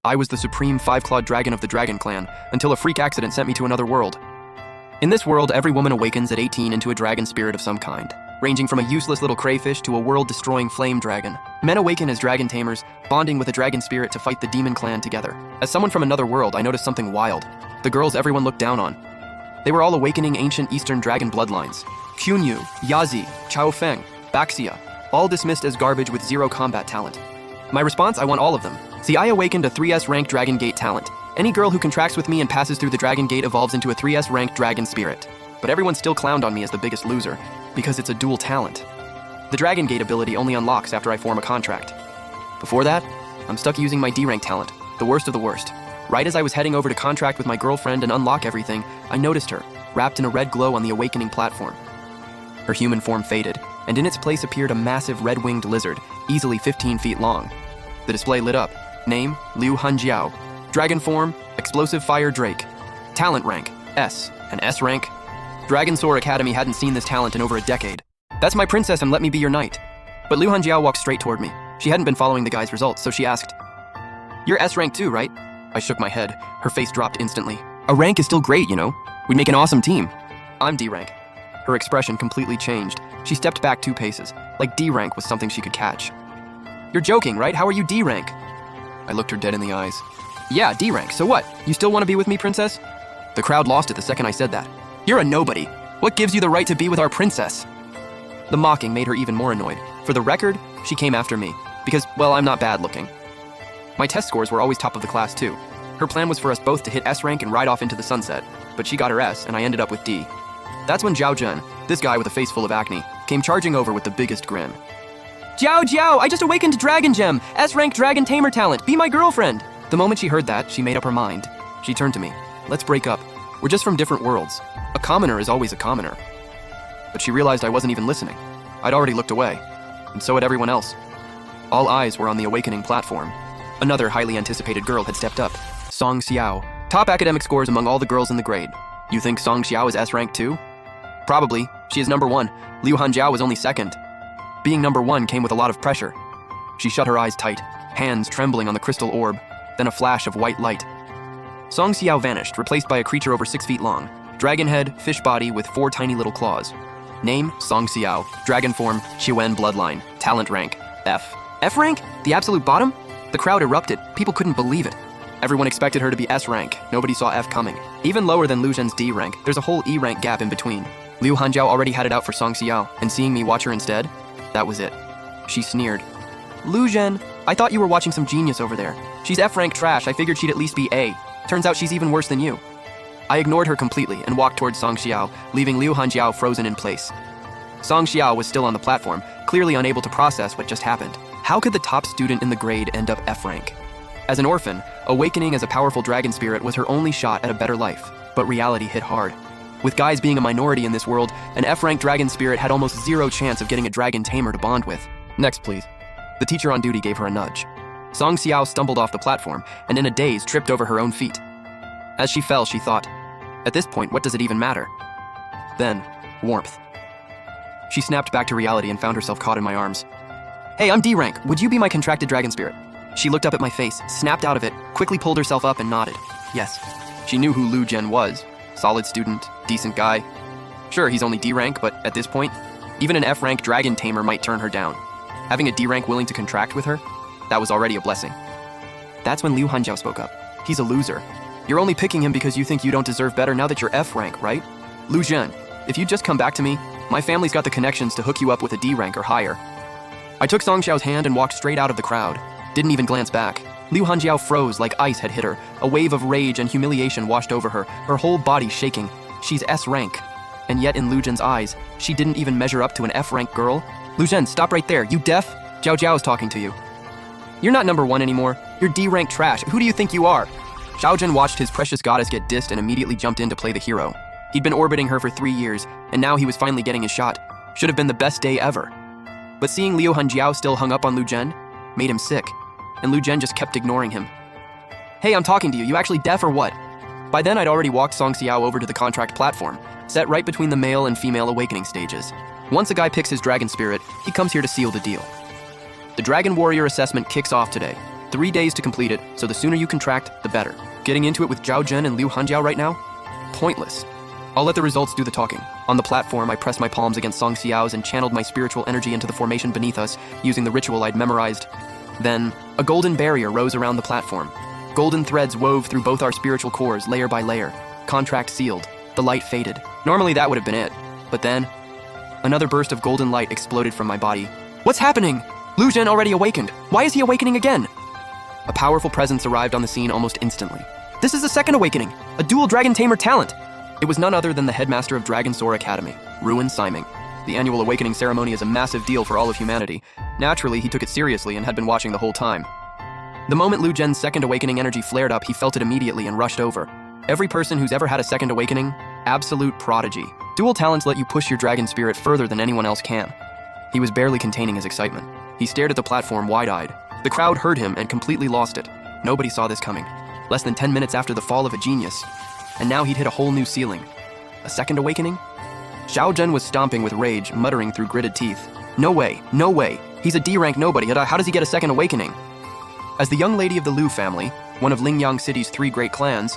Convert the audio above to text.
I was the supreme five-clawed dragon of the Dragon Clan, until a freak accident sent me to another world. In this world, every woman awakens at 18 into a dragon spirit of some kind, ranging from a useless little crayfish to a world-destroying flame dragon. Men awaken as dragon tamers, bonding with a dragon spirit to fight the demon clan together. As someone from another world, I noticed something wild. The girls everyone looked down on. They were all awakening ancient Eastern dragon bloodlines. Kunyu, Yazi, Chao Feng, Baxia, all dismissed as garbage with zero combat talent. My response, I want all of them. See, I awakened a 3S ranked Dragon Gate talent. Any girl who contracts with me and passes through the Dragon Gate evolves into a 3S ranked dragon spirit. But everyone still clowned on me as the biggest loser, because it's a dual talent. The Dragon Gate ability only unlocks after I form a contract. Before that, I'm stuck using my D rank talent, the worst of the worst. Right as I was heading over to contract with my girlfriend and unlock everything, I noticed her, wrapped in a red glow on the awakening platform. Her human form faded, and in its place appeared a massive red-winged lizard, easily 15 feet long. The display lit up. Name, Liu Hanjiao. Dragon form, Explosive Fire Drake. Talent rank, S. An S rank? Dragon Soar Academy hadn't seen this talent in over a decade. That's my princess and let me be your knight. But Liu Hanjiao walked straight toward me. She hadn't been following the guy's results, so she asked, "You're S rank too, right?" I shook my head. Her face dropped instantly. "A rank is still great, you know? We'd make an awesome team." "I'm D rank." Her expression completely changed. She stepped back 2 paces, like D rank was something she could catch. "You're joking, right? How are you D rank?" I looked her dead in the eyes. "Yeah, D rank, so what? You still want to be with me, princess?" The crowd lost it the second I said that. "You're a nobody. What gives you the right to be with our princess?" The mocking made her even more annoyed. For the record, she came after me, because, well, I'm not bad looking. My test scores were always top of the class too. Her plan was for us both to hit S rank and ride off into the sunset, but she got her S and I ended up with D. That's when Zhao Zhen, this guy with a face full of acne, came charging over with the biggest grin. Jiao, I just awakened Dragon Gem, S-rank Dragon Tamer talent, be my girlfriend." The moment she heard that, she made up her mind. She turned to me. "Let's break up. We're just from different worlds. A commoner is always a commoner." But she realized I wasn't even listening. I'd already looked away, and so had everyone else. All eyes were on the awakening platform. Another highly anticipated girl had stepped up. Song Xiao. Top academic scores among all the girls in the grade. You think Song Xiao is S-rank too? Probably. She is number 1. Liu Hanjiao was only second. Being number 1 came with a lot of pressure. She shut her eyes tight, hands trembling on the crystal orb, then a flash of white light. Song Xiao vanished, replaced by a creature over 6 feet long. Dragon head, fish body with 4 tiny little claws. Name, Song Xiao. Dragon form, Qiwen bloodline. Talent rank, F. F rank? The absolute bottom? The crowd erupted. People couldn't believe it. Everyone expected her to be S rank. Nobody saw F coming. Even lower than Lu Zhen's D rank, there's a whole E rank gap in between. Liu Hanjiao already had it out for Song Xiao, and seeing me watch her instead, that was it. She sneered. "Lu Zhen, I thought you were watching some genius over there. She's F rank trash. I figured she'd at least be A. Turns out she's even worse than you." I ignored her completely and walked towards Song Xiao, leaving Liu Hanjiao frozen in place. Song Xiao was still on the platform, clearly unable to process what just happened. How could the top student in the grade end up F rank? As an orphan, awakening as a powerful dragon spirit was her only shot at a better life, but reality hit hard. With guys being a minority in this world, an F-rank dragon spirit had almost zero chance of getting a dragon tamer to bond with. "Next, please." The teacher on duty gave her a nudge. Song Xiao stumbled off the platform and in a daze tripped over her own feet. As she fell, she thought, "At this point, what does it even matter?" Then, warmth. She snapped back to reality and found herself caught in my arms. "Hey, I'm D-rank. Would you be my contracted dragon spirit?" She looked up at my face, snapped out of it, quickly pulled herself up and nodded. Yes. She knew who Lu Zhen was. Solid student, decent guy. Sure, he's only D rank, but at this point, even an F rank dragon tamer might turn her down. Having a D rank willing to contract with her, that was already a blessing. That's when Liu Hanjiao spoke up. "He's a loser. You're only picking him because you think you don't deserve better now that you're F rank, right? Lu Zhen, if you'd just come back to me, my family's got the connections to hook you up with a D rank or higher." I took Song Xiao's hand and walked straight out of the crowd. Didn't even glance back. Liu Hanjiao froze like ice had hit her. A wave of rage and humiliation washed over her, her whole body shaking. She's S rank. And yet in Lu Zhen's eyes, she didn't even measure up to an F rank girl. "Lu Zhen, stop right there. You deaf? Zhao Zhao's talking to you. You're not number 1 anymore. You're D rank trash. Who do you think you are?" Zhao Zhen watched his precious goddess get dissed and immediately jumped in to play the hero. He'd been orbiting her for 3 years, and now he was finally getting his shot. Should have been the best day ever. But seeing Liu Hanjiao still hung up on Lu Zhen made him sick. And Lu Zhen just kept ignoring him. "Hey, I'm talking to you. You actually deaf or what?" By then, I'd already walked Song Xiao over to the contract platform, set right between the male and female awakening stages. Once a guy picks his dragon spirit, he comes here to seal the deal. The Dragon Warrior assessment kicks off today. 3 days to complete it, so the sooner you contract, the better. Getting into it with Zhao Zhen and Liu Hanjiao right now? Pointless. I'll let the results do the talking. On the platform, I pressed my palms against Song Xiao's and channeled my spiritual energy into the formation beneath us, using the ritual I'd memorized. Then, a golden barrier rose around the platform. Golden threads wove through both our spiritual cores, layer by layer. Contract sealed. The light faded. Normally that would have been it. But then, another burst of golden light exploded from my body. What's happening? Lu Zhen already awakened. Why is he awakening again? A powerful presence arrived on the scene almost instantly. This is the second awakening, a dual dragon tamer talent. It was none other than the headmaster of Dragon Soar Academy, Ruin Siming. The annual awakening ceremony is a massive deal for all of humanity. Naturally, he took it seriously and had been watching the whole time. The moment Lu Zhen's second awakening energy flared up, he felt it immediately and rushed over. Every person who's ever had a second awakening, absolute prodigy. Dual talents let you push your dragon spirit further than anyone else can. He was barely containing his excitement. He stared at the platform wide-eyed. The crowd heard him and completely lost it. Nobody saw this coming. Less than 10 minutes after the fall of a genius. And now he'd hit a whole new ceiling. A second awakening? Zhao Zhen was stomping with rage, muttering through gritted teeth. No way, no way. He's a D-rank nobody. How does he get a second awakening? As the young lady of the Liu family, one of Lingyang City's 3 great clans,